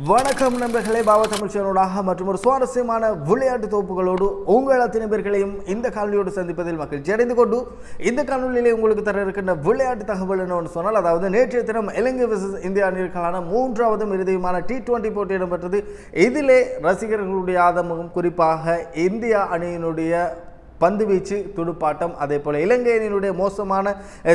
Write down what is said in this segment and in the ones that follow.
வணக்கம் நண்பர்களே, பாபா தமிழ் சேனலாக மற்றும் ஒரு சுவாரஸ்யமான விளையாட்டு தொகுப்புகளோடு உங்கள் அத்தனை பேர்களையும் இந்த காணொலியோடு சந்திப்பதில் மகிழ்ச்சி அடைந்து கொண்டு இந்த காணொலியிலே உங்களுக்கு தர இருக்கின்ற விளையாட்டு தகவல் என்னவென்று சொன்னால், அதாவது நேற்றைய தினம் இலங்கை வெர்சஸ் இந்தியா அணிகளுக்கான மூன்றாவது இறுதியுமான T20 போட்டி இடம்பெற்றது. இதிலே ரசிகர்களுடைய ஆதரவும் குறிப்பாக இந்தியா அணியினுடைய பந்துவீச்சு துடுப்பாட்டம் அதே போல இலங்கை அணியினுடைய மோசமான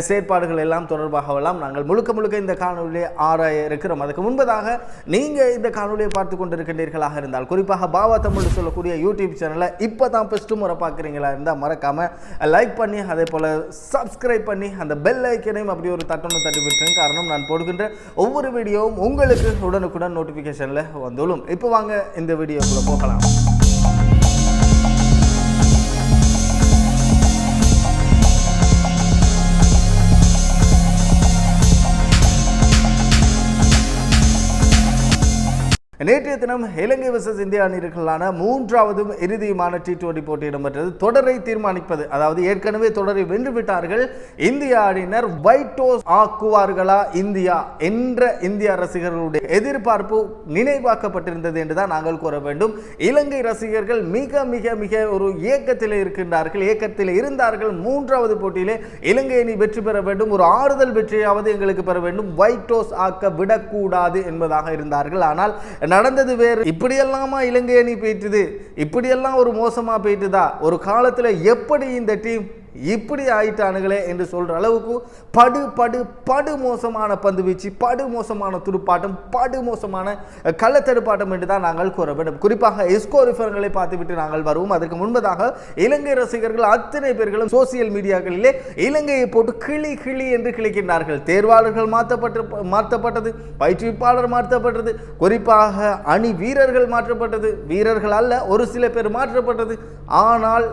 செயற்பாடுகள் எல்லாம் தொடர்பாகவெல்லாம் நாங்கள் முழுக்க இந்த காணொலியை ஆராய இருக்கிறோம். அதுக்கு முன்பதாக நீங்கள் இந்த காணொலியை பார்த்து கொண்டிருக்கின்றீர்களாக இருந்தால், குறிப்பாக பாபா தமிழ் சொல்லக்கூடிய யூடியூப் சேனலை இப்போ தான் ஃபஸ்ட்டு முறை பார்க்குறீங்களா இருந்தால் மறக்காமல் லைக் பண்ணி அதே போல் சப்ஸ்கிரைப் பண்ணி அந்த பெல் ஐக்கனையும் அப்படி ஒரு தட்டணும் தட்டி விட்டுருங்க. காரணம், நான் போடுகின்ற ஒவ்வொரு வீடியோவும் உங்களுக்கு உடனுக்குடன் நோட்டிஃபிகேஷனில் வந்துள்ளும். இப்போ வாங்க இந்த வீடியோக்குள்ளே போகலாம். நேற்றைய தினம் இலங்கை வெர்சஸ் இந்தியா அணிகளுக்கான மூன்றாவது இறுதியுமான T20 போட்டி இடம்பெற்றது. தொடரை தீர்மானிப்பது, அதாவது ஏற்கனவே தொடரை வென்றுவிட்டார்கள் இந்திய அணியினர், ஒயிட் டோஸ் ஆக்குவார்களா இந்தியா என்ற இந்திய ரசிகர்களுடைய எதிர்பார்ப்பு நினைவாக்கப்பட்டிருந்தது என்றுதான் நாங்கள் கூற வேண்டும். இலங்கை ரசிகர்கள் மிக மிக மிக ஒரு ஏக்கத்தில் இருக்கின்றார்கள், ஏக்கத்தில் இருந்தார்கள். மூன்றாவது போட்டியிலே இலங்கை அணி வெற்றி பெற வேண்டும், ஒரு ஆறுதல் வெற்றியாவது எங்களுக்கு பெற வேண்டும், ஒயிட் டோஸ் ஆக்க விடக்கூடாது என்பதாக இருந்தார்கள். ஆனால் நடந்தது வேறு. இப்படியெல்லாமா இலங்கை அணி போயிட்டுது, இப்படியெல்லாம் ஒரு மோசமா போயிட்டுதா, ஒரு காலத்தில் எப்படி இந்த டீம் இப்படி ஆயிட்டானுங்களே என்று சொல்ற அளவுக்கு படு மோசமான பந்து வீச்சு, படு மோசமான துடுப்பாட்டம், படு மோசமான கள்ளத்தடுப்பாட்டம் என்று தான் நாங்கள் கூற வேண்டும். குறிப்பாக எஸ்கோ ரிஃபர்களை பார்த்துவிட்டு நாங்கள் வருவோம். அதற்கு முன்பதாக இலங்கை ரசிகர்கள் அத்தனை பேர்களும் சோசியல் மீடியாக்களிலே இலங்கையை போட்டு கிளி என்று கிளிக்கின்றார்கள். தேர்வாளர்கள் மாற்றப்பட்டது, பயிற்றுவிப்பாளர் மாற்றப்பட்டது, குறிப்பாக அணி வீரர்கள் மாற்றப்பட்டது, வீரர்கள் அல்ல ஒரு சில பேர் மாற்றப்பட்டது. ஆனால்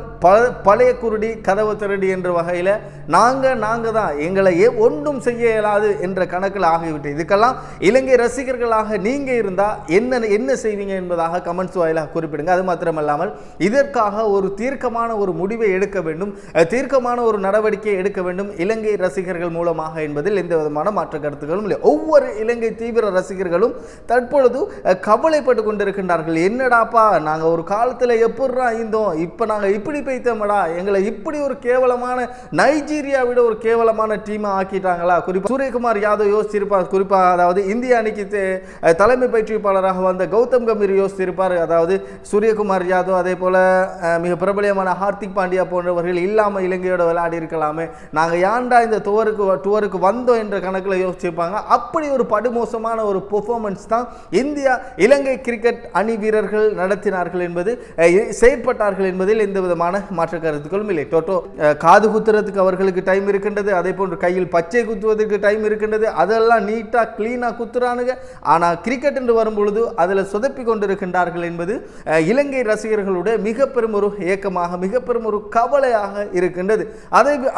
பழைய குருடி கதவு திரடி என்ற வகையில் நாங்கள் தான் எங்களை ஒன்றும் செய்ய இயலாது என்ற கணக்கில் ஆகிவிட்டு, இதுக்கெல்லாம் இலங்கை ரசிகர்களாக நீங்க இருந்தா என்ன செய்வீங்க என்பதாக கமெண்ட்ஸ் வாயிலாக குறிப்பிடுங்க. அது மாத்திரமல்லாமல் இதற்காக ஒரு தீர்க்கமான ஒரு முடிவை எடுக்க வேண்டும், தீர்க்கமான ஒரு நடவடிக்கை எடுக்க வேண்டும் இலங்கை ரசிகர்கள் மூலமாக என்பதில் எந்த விதமான மாற்று கருத்துக்களும் இல்லை. ஒவ்வொரு இலங்கை தீவிர ரசிகர்களும் தற்பொழுது கவலைப்பட்டு கொண்டிருக்கின்றார்கள். என்னடாப்பா, நாங்கள் ஒரு காலத்தில் எப்படா இருந்தோம், இப்போ நாங்கள் இப்படி பெய்தோம்டா, எங்களை இப்படி ஒரு கேவலமான நைஜீரியா விட ஒரு கேவலமான டீமை ஆக்கிட்டாங்களா. குறிப்பாக சூரியகுமார் யாதவ் யோசிச்சிருப்பார். குறிப்பாக அதாவது இந்திய அணிக்கு தலைமை பயிற்றுவிப்பாளராக வந்த கௌதம் கம்பீர் யோசிச்சிருப்பார். அதாவது சூரியகுமார் யாதவ் அதே போல மிக பிரபலியமான ஹார்திக் பாண்டியா போன்றவர்கள் இல்லாமல் இலங்கையோட விளையாடி இருக்கலாமே, நாங்கள் ஏன்டா இந்த டூருக்கு வந்தோம் என்ற கணக்கில் யோசிச்சிருப்பாங்க. அப்படி ஒரு படுமோசமான ஒரு பெர்ஃபார்மன்ஸ் தான் இந்தியா இலங்கை கிரிக்கெட் அணி வீரர்கள் நடத்தினார்கள் என்பது, செயற்பட்டார்கள் என்பதில் எந்த விதமான மாற்று கருத்துக்களும் இல்லை. காது குத்துறதுக்கு அவர்களுக்கு டைம் இருக்கின்றது, அதே போன்று கையில் பச்சை குத்துவதற்கு டைம் இருக்கின்றது, அதெல்லாம் நீட்டா கிளீனா குத்துறானுங்க. ஆனால் கிரிக்கெட் என்று வரும்பொழுது அதில் சொதப்பி கொண்டிருக்கின்றார்கள் என்பது இலங்கை ரசிகர்களுடைய மிக பெரும் ஒரு ஏக்கமாக, மிக பெரும் ஒரு கவலையாக இருக்கின்றது.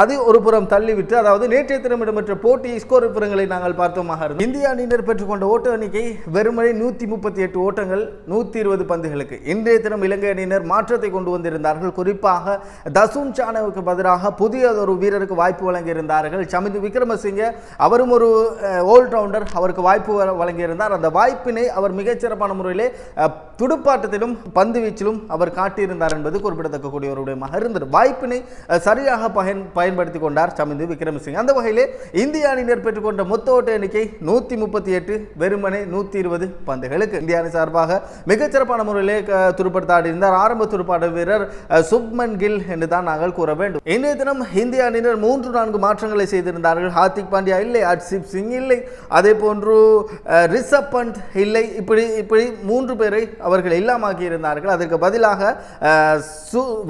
அதை ஒரு புறம் தள்ளிவிட்டு, அதாவது நேற்றைய தினம் இடம்பெற்ற போட்டி ஸ்கோர் விவரங்களை நாங்கள் பார்த்தோமாக இருந்தோம். இந்திய அணியினர் பெற்றுக்கொண்ட ஓட்ட எண்ணிக்கை வெறுமனே 138 ஓட்டங்கள் 120 பந்துகளுக்கு. இன்றைய தினம் இலங்கை அணியினர் மாற்றத்தை கொண்டு வந்திருந்தார்கள். குறிப்பாக தசுன் சானவுக்கு பதிலாக புதிய ஒரு வீரருக்கு வாய்ப்பு வழங்கியிருந்தார்கள். சமிந்து விக்ரமசிங்கே, அவரும் ஒரு ஆல்ரவுண்டர், அவருக்கு வாய்ப்பு வழங்கியிருந்தார். அந்த வாய்ப்பினை அவர் மிகச்சிறப்பான முறையிலே துடுப்பாட்டத்திலும் பந்து வீச்சிலும் அவர் காட்டியிருந்தார் என்பது குறிப்பிடத்தக்கக்கூடிய ஒரு விடயமாக இருந்தது. வாய்ப்பினை சரியாக பயன்படுத்தி கொண்டார் சமிந்து விக்ரமசிங்கே. அந்த வகையிலே இந்திய அணியினர் பெற்றுக்கொண்ட மொத்த ஓட்ட எண்ணிக்கை 138, வெறுமனே 120 பந்துகளுக்கு. இந்திய அணி சார்பாக மிகச்சிறப்பான முறையிலே துடுப்படுத்தாடி இருந்தார் ஆரம்ப துடுப்பாட்ட வீரர் சுப்மன் கில் என்று தான் நாங்கள் கூற வேண்டும். இன்றைய தினம் இந்திய அணியினர் 3-4 மாற்றங்களை செய்திருந்தார்கள். ஹார்திக் பாண்டியா இல்லை, ஹர்ஷிப் சிங் இல்லை, அதே போன்று ரிஷப் பண்ட் இல்லை. இப்படி 3 பேரை அவர்கள் இல்லாமாக்கி இருந்தார்கள். அதற்கு பதிலாக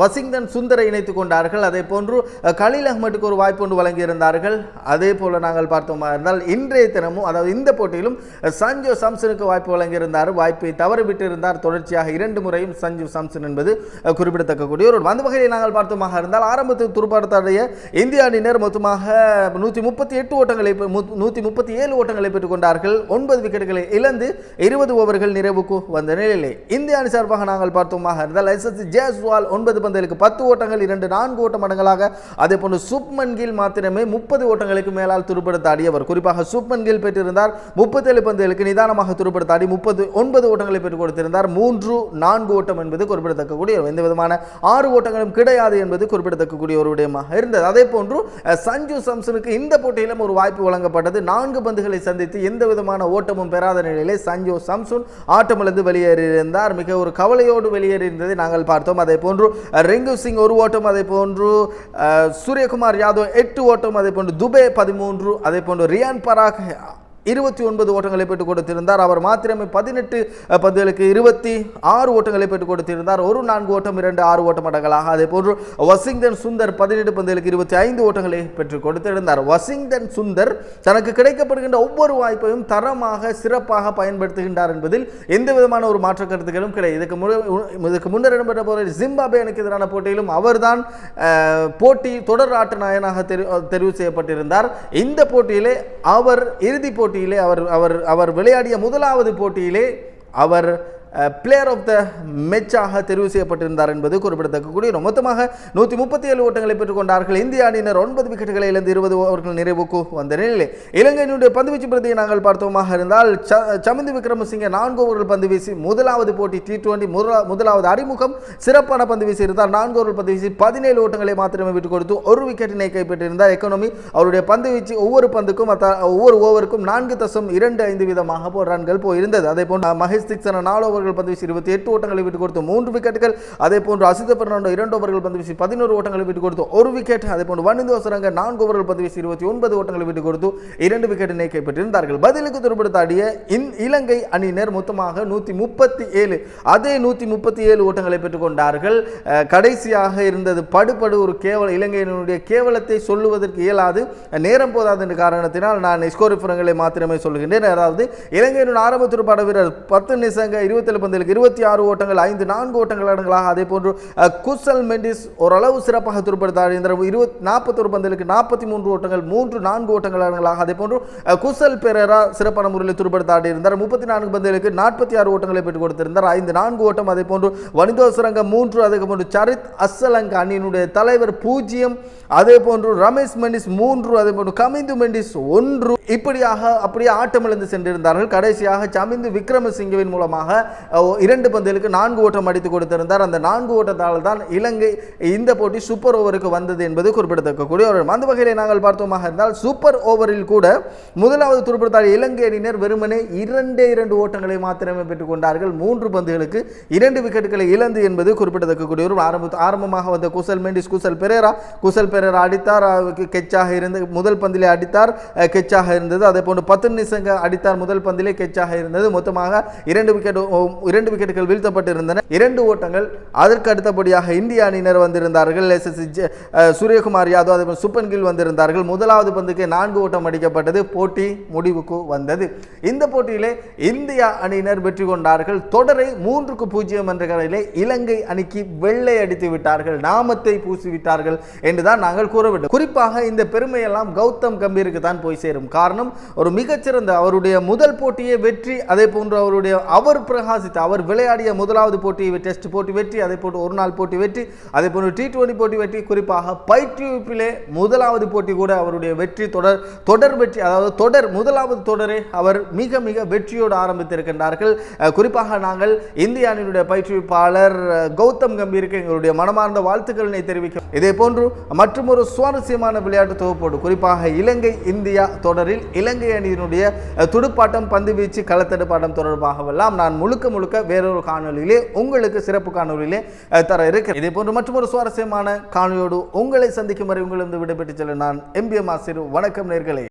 வசிங்டன் சுந்தரை இணைத்துக் கொண்டார்கள். அதே போன்று கலீல் அஹ்மதுக்கு ஒரு வாய்ப்பு ஒன்று வழங்கியிருந்தார்கள். அதே போல நாங்கள் பார்த்தோமா இருந்தால் இன்றைய தினமும், அதாவது இந்த போட்டியிலும் சஞ்சு சாம்சனுக்கு வாய்ப்பு வழங்கியிருந்தார். வாய்ப்பை தவறிவிட்டு இருந்தார். தொடர்ச்சியாக 2 முறையும் சஞ்சு சாம்சன் என்பது குறிப்பிட்ட குறிப்பிடத்தக்கக்கூடிய ஒரு அந்த வகையில் நாங்கள் பார்த்தோமாக இருந்தால் ஆரம்பத்தில் துடுப்பாட்டத்தாடிய இந்திய அணியினர் மொத்தமாக 138 ஓட்டங்களை 137 ஓட்டங்களை பெற்றுக் கொண்டார்கள். 9 விக்கெட்டுகளை இழந்து 20 ஓவர்கள் நிறைவுக்கு வந்த நிலையிலே இந்திய அணி சார்பாக நாங்கள் பார்த்தோமாக இருந்தால் எஸ்எஸ்சி ஜெயஸ்வால் 9 பந்துகளுக்கு 10 ஓட்டங்கள் 4 ஓட்ட மடங்களாக, அதே போன்று சுப்மன் கில் மாத்திரமே 30 ஓட்டங்களுக்கு மேலால் துடுப்படுத்தாடியவர். குறிப்பாக சுப்மன் கில் பெற்றிருந்தார் 37 பந்துகளுக்கு நிதானமாக துடுப்படுத்தாடி 39 ஓட்டங்களை பெற்றுக் கொடுத்திருந்தார். 3-4 ஓட்டம் என்பது குறிப்பிடத்தக்கக்கூடிய எந்த விதமான 6 ஓட்டங்களும் கிடையாது என்பது குறிப்பிடத்தக்கக்கூடிய ஒரு விடயமாக இருந்தது. அதே போன்று சஞ்சு சாம்சனுக்கு இந்த போட்டியிலும் ஒரு வாய்ப்பு வழங்கப்பட்டது. 4 பந்துகளை சந்தித்து எந்த விதமான ஓட்டமும் பெறாத நிலையிலே சஞ்சு சாம்சன் ஆட்டமிழந்து வெளியேறியிருந்தார். மிக ஒரு கவலையோடு வெளியேறியிருந்ததை நாங்கள் பார்த்தோம். அதே போன்று ரிங்கு சிங் 1 ஓட்டம், அதே போன்று சூரியகுமார் யாதவ் 8 ஓட்டம், அதே போன்று துபே 13, அதே போன்று ரியான் பராக் 29 ஓட்டங்களை பெற்றுக் கொடுத்திருந்தார். அவர் மாத்திரமே 18 பந்துகளுக்கு 26 ஓட்டங்களை பெற்றுக் கொடுத்திருந்தார். ஒரு 4 ஓட்டம் 2 6 ஓட்ட மடங்களாக. அதே போன்று வசிங்டன் சுந்தர் 18 பந்துகளுக்கு 25 ஓட்டங்களை பெற்றுக் கொடுத்திருந்தார். வசிங்டன் சுந்தர் தனக்கு கிடைக்கப்படுகின்ற ஒவ்வொரு வாய்ப்பையும் தரமாக சிறப்பாக பயன்படுத்துகின்றார் என்பதில் எந்த விதமான ஒரு மாற்று கருத்துக்களும் கிடையாது. இதுக்கு முன்னர் இடம்பெற்ற போது ஜிம்பாப்வே அணிக்கு எதிரான போட்டியிலும் அவர்தான் போட்டி தொடர் ஆட்ட நாயகனாக தெரிவு செய்யப்பட்டிருந்தார். இந்த போட்டியிலே அவர் இறுதி போட்டியிலே அவர் விளையாடிய முதலாவது போட்டியிலே அவர் பிளேயர் ஆஃப் த மேட்சாக தெரிவு செய்யப்பட்டிருந்தார் என்பது குறிப்பிடத்தக்கக்கூடிய. மொத்தமாக 137 ஓட்டங்களை பெற்றுக் கொண்டார்கள். இந்திய அணியினர் 9 விக்கெட்டுகளை இழந்து 20 ஓவர்கள் நிறைவுக்கு வந்த நிலையிலே இலங்கையினுடைய பந்துவீச்சு பிரதியை நாங்கள் பார்த்தோமாக இருந்தால் சமிந்து விக்ரமசிங்கே 4 ஓவர்கள் பந்து வீசி முதலாவது போட்டி T20 முதலாவது அறிமுகம் சிறப்பான பந்து வீசி இருந்தார். 4 ஓவர்கள் பந்து வீசி 17 ஓட்டங்களை மாத்திரமே விட்டுக் கொடுத்து 1 விக்கெட்டினை கைப்பற்றியிருந்தார். எக்கானமி அவருடைய பந்து வீச்சு ஒவ்வொரு பந்துக்கும் ஒவ்வொரு ஓவருக்கும் 4.25 வீதமாக ரன்கள் போயிருந்தது. அதே போன்று மகேஷ் தீக்ஷண 4 ஓவர்கள் பந்து வீசி 28 ஓட்டங்களை விட்டுக் கொடுத்து 3 விக்கெட்டுகள். அதே போன்று அசித பெர்னாண்டோ 2 ஓவர்கள் பந்து வீசி 11 ஓட்டங்களை விட்டுக் கொடுத்து 1 விக்கெட். அதே போன்று வனிந்து வசரங்க 4 ஓவர்கள் பந்து வீசி 29 ஓட்டங்களை விட்டுக் கொடுத்து 2 விக்கெட்டினை கைப்பற்றியிருந்தார்கள். பதிலுக்கு துடுப்படுத்தாடிய இலங்கை அணியினர் மொத்தமாக 137 அதே 137 ஓட்டங்களை பெற்றுக் கொண்டார்கள். கடைசியாக இருந்தது படுபடு ஒரு இலங்கையினுடைய கேவலத்தை சொல்லுவதற்கு இயலாது, நேரம் போதாது என்ற காரணத்தினால் நான் ஸ்கோர் விவரங்களை மாத்திரமே சொல்கின்றேன். அதாவது இலங்கையினுடைய ஆரம்ப துடுப்பாட்ட வீரர் 10 நிசங்க 27 பந்துகளுக்கு 26 ஓட்டங்கள் 4 ஓட்டங்கள் அடங்கலாக. அதே போன்று குசல் மெண்டிஸ் ஓரளவு சிறப்பாக துடுப்படுத்தார். 41 பந்துகளுக்கு 43 ஓட்டங்கள் 4 ஓட்டங்கள் அடங்கலாக. அதே போன்று குசல் பெரேரா சிறப்பான முறையில் துடுப்படுத்தாடி இருந்தார். 34 பந்துகளுக்கு 46 ஓட்டங்களை பெற்றுக் கொடுத்திருந்தார். 4 ஓட்டம். அதே போன்று வனிதோசரங்க 3, அதே போன்று சரித் அசலங்க அணியினுடைய தலைவர் 0, அதே போன்று ரமேஷ் மெண்டிஸ் 3, அதே போன்று கமிந்து மெண்டிஸ் 1 இப்படியாக அப்படியே ஆட்டமிழந்து சென்றிருந்தார்கள். கடைசியாக சமிந்து விக்ரமசிங்கவின் மூலமாக 2 பந்துகளுக்கு 4 ஓட்டம் அடித்துக் கொடுத்திருந்தார். அந்த 4 ஓட்டத்தால் தான் இலங்கை இந்த போட்டி சூப்பர் ஓவருக்கு வந்தது என்பது குறிப்பிடத்தக்கக்கூடிய ஒரு அந்த வகையில் நாங்கள் பார்த்தோமாக இருந்தால் சூப்பர் ஓவரில் கூட முதலாவது துடுப்படுத்தாடிய இலங்கை அணியினர் வெறுமனே 2 ஓட்டங்களை மாத்திரமே பெற்றுக் கொண்டார்கள். 3 பந்துகளுக்கு 2 விக்கெட்டுகளை இழந்து என்பது குறிப்பிடத்தக்கக்கூடிய ஒரு ஆரம்பமாக வந்த குசல் பெரேரா அடித்தார், கெச்சாக இருந்து முதல் பந்திலே அடித்தார், கெச்சாக இருந்தது. அதே போன்று 10 நிசங்க அடித்தார், முதல் பந்திலே கெச்சாக இருந்தது. மொத்தமாக 2 விக்கெட்டுகள் வீழ்த்தப்பட்டிருந்தன. 2 ஓட்டங்கள். அதற்கு அடுத்தபடியாக இந்திய அணியினர் வந்திருந்தார்கள். சூரியகுமார் யாதவ், அதே போன்று சுப்மன் கில் வந்திருந்தார்கள். முதலாவது பந்துக்கு 4 ஓட்டம் அடிக்கப்பட்டது. போட்டி முடிவுக்கு வந்தது. இந்த போட்டியிலே இந்திய அணியினர் வெற்றி கொண்டார்கள். தொடரை 3-0 என்ற கடையிலே இலங்கை அணிக்கு வெள்ளை அடித்து விட்டார்கள், நாமத்தை பூசிவிட்டார்கள் என்றுதான் நாங்கள் கூற வேண்டும். குறிப்பாக இந்த பெருமையெல்லாம் கௌதம் கம்பீருக்கு தான் போய் சேரும். காரணம், ஒரு மிகச்சிறந்த அவருடைய முதல் போட்டியை வெற்றி, அதே போன்று அவர் பிரகாசித்த அவர் விளையாடிய முதலாவது போட்டி டெஸ்ட் போட்டி வெற்றி, அதே போன்று ஒரு நாள் போட்டி வெற்றி, அதே போன்று T20 போட்டி வெற்றி, குறிப்பாக பயிற்றுவிப்பிலே முதலாவது போட்டி கூட அவருடைய வெற்றி தொடர் வெற்றி, அதாவது முதலாவது தொடரை அவர் மிக மிக வெற்றியோடு ஆரம்பித்திருக்கின்றார்கள். குறிப்பாக நாங்கள் இந்திய அணியினுடைய பயிற்றுவிப்பாளர் கௌதம் கம்பீருக்கு எங்களுடைய மனமார்ந்த வாழ்த்துக்களை தெரிவிக்கும். இதே போன்று மற்றும் ஒரு சுவாரஸ்யமான விளையாட்டு தொகுப்போடு குறிப்பாக இலங்கை இந்தியா தொடரில் இலங்கை அணியினுடைய துடுப்பாட்டம், பந்து வீச்சு, களத்தடுப்பாட்டம் தொடர்பாகவெல்லாம் நான் முழுக்க வேறொரு காணொலியிலே உங்களுக்கு சிறப்பு காணொலியிலே தர இருக்கிறேன். இதே போன்று மற்றும் ஒரு சுவாரஸ்யமான காணொலியோடு உங்களை சந்திக்கும் வரை உங்களிடம் விடைபெற்று செல்ல நான் MBM ஆசிரியர். வணக்கம் நேர்களே.